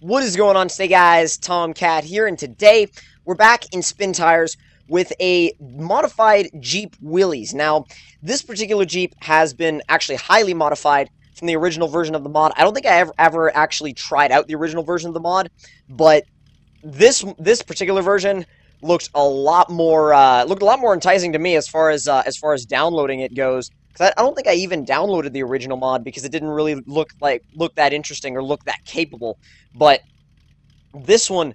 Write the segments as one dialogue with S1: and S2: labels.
S1: What is going on today, guys? Tom Cat here, and today we're back in Spin Tires with a modified Jeep Willys. Now, this particular Jeep has been actually highly modified from the original version of the mod. I don't think I ever actually tried out the original version of the mod, but this particular version looked a lot more enticing to me as far as downloading it goes. Because I don't think I even downloaded the original mod because it didn't really look that interesting or look that capable. But this one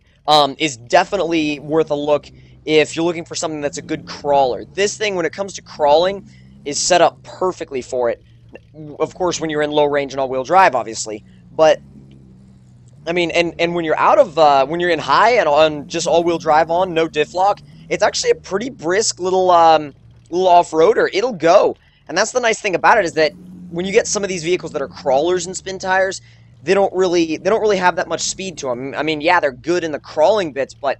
S1: is definitely worth a look if you're looking for something that's a good crawler. This thing, when it comes to crawling, is set up perfectly for it. Of course, when you're in low range and all-wheel drive, obviously. But I mean, and when you're out of when you're in high and on just all-wheel drive on, no diff lock, it's actually a pretty brisk little off-roader. It'll go. And that's the nice thing about it, is that when you get some of these vehicles that are crawlers and Spin Tires, they don't really have that much speed to them. I mean, yeah, they're good in the crawling bits, but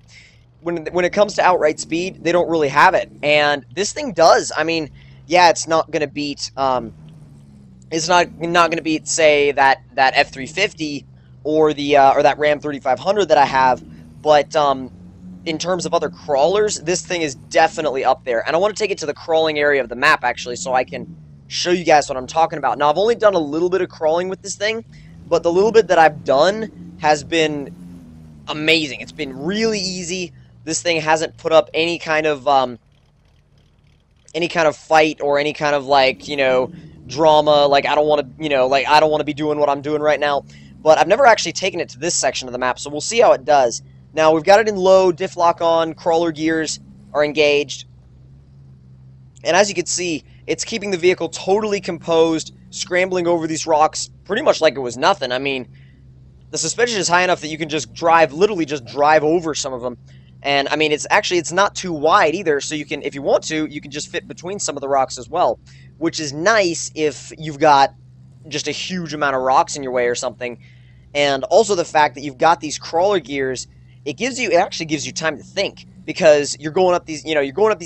S1: when it comes to outright speed, they don't really have it. And this thing does. I mean, yeah, it's not going to beat going to beat, say, that F350 or that Ram 3500 that I have, but in terms of other crawlers, this thing is definitely up there. And I want to take it to the crawling area of the map, actually, so I can show you guys what I'm talking about. Now, I've only done a little bit of crawling with this thing, but the little bit that I've done has been amazing. It's been really easy. This thing hasn't put up any kind of fight or any kind of, like, you know, drama. Like, I don't want to, you know, like, I don't want to be doing what I'm doing right now. But I've never actually taken it to this section of the map, so we'll see how it does. Now, we've got it in low, diff lock on, crawler gears are engaged. And as you can see, it's keeping the vehicle totally composed, scrambling over these rocks pretty much like it was nothing. I mean, the suspension is high enough that you can just literally just drive over some of them. And, I mean, it's not too wide either, so you can, if you want to, you can just fit between some of the rocks as well, which is nice if you've got just a huge amount of rocks in your way or something. And also the fact that you've got these crawler gears, it actually gives you time to think, because you're going up these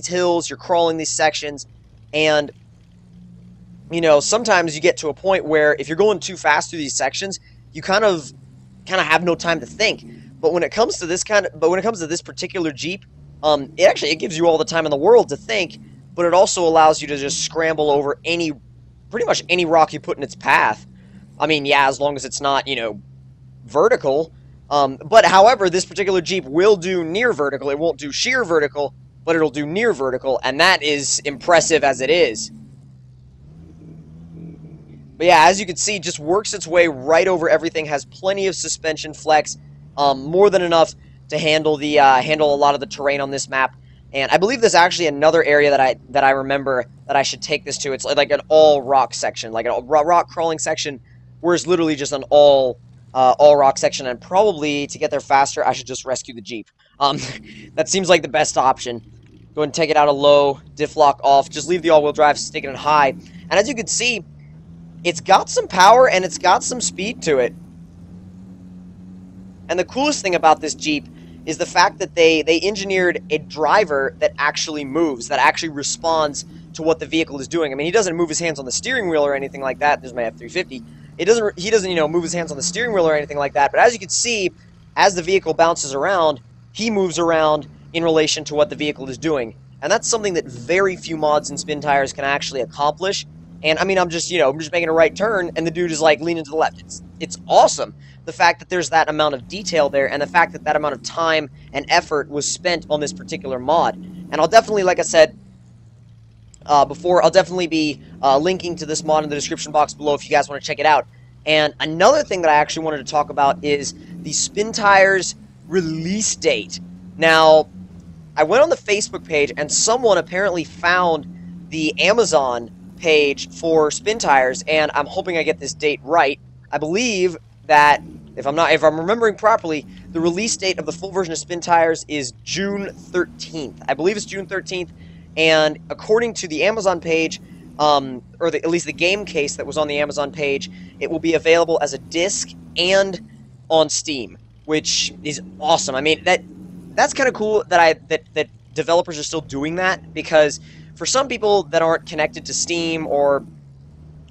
S1: hills, you're crawling these sections, and, you know, sometimes you get to a point where if you're going too fast through these sections, you kind of have no time to think. But when it comes to this particular Jeep, it gives you all the time in the world to think, but it also allows you to just scramble over pretty much any rock you put in its path. I mean, yeah, as long as it's not, you know, vertical. But however, this particular Jeep will do near vertical. It won't do sheer vertical, but it'll do near vertical, and that is impressive as it is. But yeah, as you can see, just works its way right over everything, has plenty of suspension flex, more than enough to handle a lot of the terrain on this map. And I believe there's actually another area that I remember that I should take this to. It's like an all rock section, like a rock crawling section, where it's literally just an all rock section. And probably to get there faster, I should just rescue the Jeep. That seems like the best option. Go ahead and take it out of low, diff lock off, just leave the all-wheel drive, stick it in high. And as you can see, it's got some power and it's got some speed to it. And the coolest thing about this Jeep is the fact that they engineered a driver that actually moves, that actually responds to what the vehicle is doing. I mean, he doesn't move his hands on the steering wheel or anything like that. There's my F350. He doesn't, you know, move his hands on the steering wheel or anything like that. But as you can see, as the vehicle bounces around, he moves around in relation to what the vehicle is doing. And that's something that very few mods in Spin Tires can actually accomplish. And I mean, I'm just making a right turn, and the dude is like leaning to the left. It's awesome. The fact that there's that amount of detail there, and the fact that that amount of time and effort was spent on this particular mod. And I'll definitely, like I said before, I'll definitely be linking to this mod in the description box below if you guys want to check it out. And another thing that I actually wanted to talk about is the Spin Tires release date. Now, I went on the Facebook page, and someone apparently found the Amazon page for Spin Tires, and I'm hoping I get this date right. I believe that if I'm remembering properly, the release date of the full version of Spin Tires is June 13th. I believe it's June 13th, and according to the Amazon page, at least the game case that was on the Amazon page, it will be available as a disc and on Steam, which is awesome. I mean, that's kind of cool that developers are still doing that, because for some people that aren't connected to Steam or,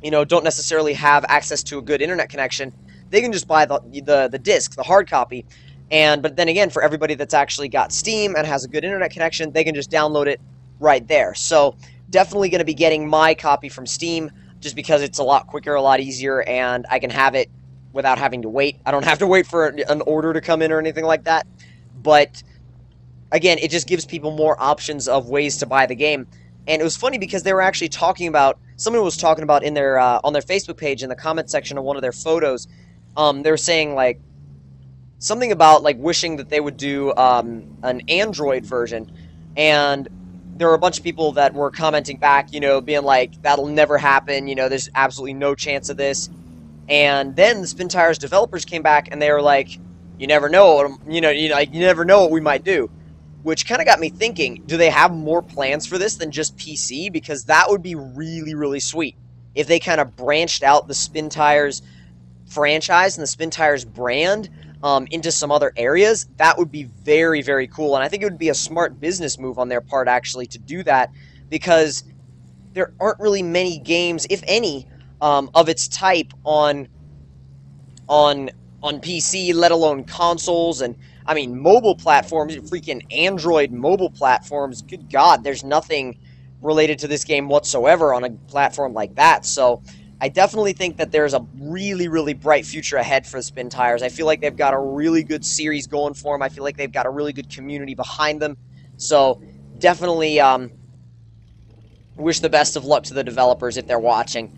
S1: you know, don't necessarily have access to a good internet connection, they can just buy the disc, the hard copy. But then again, for everybody that's actually got Steam and has a good internet connection, they can just download it right there. So definitely going to be getting my copy from Steam just because it's a lot quicker, a lot easier, and I can have it without having to wait. I don't have to wait for an order to come in or anything like that. But again, it just gives people more options of ways to buy the game. And it was funny because they were actually talking about, someone was talking about in their on their Facebook page in the comment section of one of their photos. They were saying like something about like wishing that they would do an Android version, and there were a bunch of people that were commenting back, you know, being like, that'll never happen, you know, there's absolutely no chance of this. And then the Spin Tires developers came back and they were like, you never know, you never know what we might do. Which kind of got me thinking, do they have more plans for this than just PC? Because that would be really, really sweet if they kind of branched out the Spin Tires franchise and the Spin Tires brand into some other areas. That would be very, very cool. And I think it would be a smart business move on their part, actually, to do that, because there aren't really many games, if any, of its type on PC, let alone consoles, and I mean mobile platforms, freaking Android mobile platforms. Good God, there's nothing related to this game whatsoever on a platform like that. So I definitely think that there's a really, really bright future ahead for Spin Tires. I feel like they've got a really good series going for them. I feel like they've got a really good community behind them. So definitely wish the best of luck to the developers if they're watching.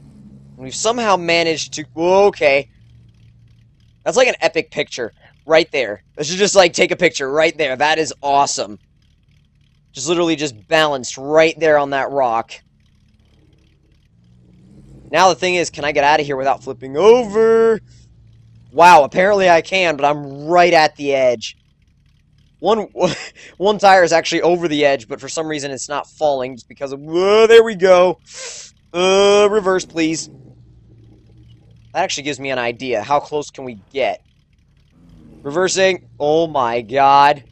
S1: We've somehow managed to... Okay. That's like an epic picture right there. Let's just like take a picture right there. That is awesome. Just literally just balanced right there on that rock. Now the thing is, can I get out of here without flipping over? Wow, apparently I can, but I'm right at the edge. One tire is actually over the edge, but for some reason it's not falling just because of... Whoa, there we go. Reverse, please. That actually gives me an idea. How close can we get? Reversing. Oh my God.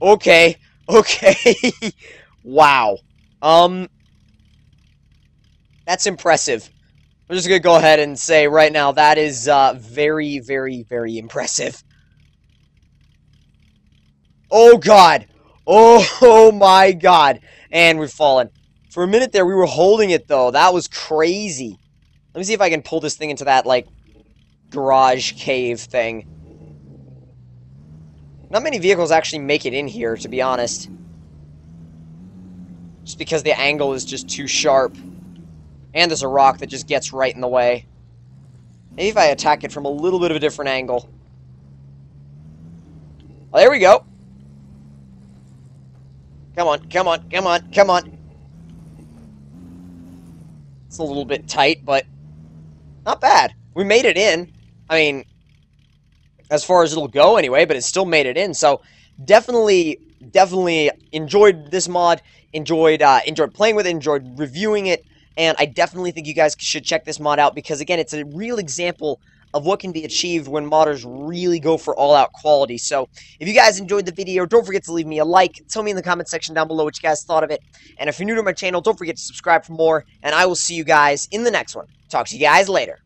S1: Okay. Okay. Wow. That's impressive. I'm just going to go ahead and say right now that is very, very, very impressive. Oh God. Oh my God. And we've fallen. For a minute there, we were holding it, though. That was crazy. Let me see if I can pull this thing into that, like, garage cave thing. Not many vehicles actually make it in here, to be honest. Just because the angle is just too sharp. And there's a rock that just gets right in the way. Maybe if I attack it from a little bit of a different angle. Oh, there we go. Come on, come on, come on, come on. It's a little bit tight, but not bad. We made it in. I mean, as far as it'll go anyway, but it still made it in. So definitely enjoyed this mod. Enjoyed playing with it. Enjoyed reviewing it. And I definitely think you guys should check this mod out because, again, it's a real example of what can be achieved when modders really go for all-out quality. So if you guys enjoyed the video, don't forget to leave me a like. Tell me in the comment section down below what you guys thought of it. And if you're new to my channel, don't forget to subscribe for more. And I will see you guys in the next one. Talk to you guys later.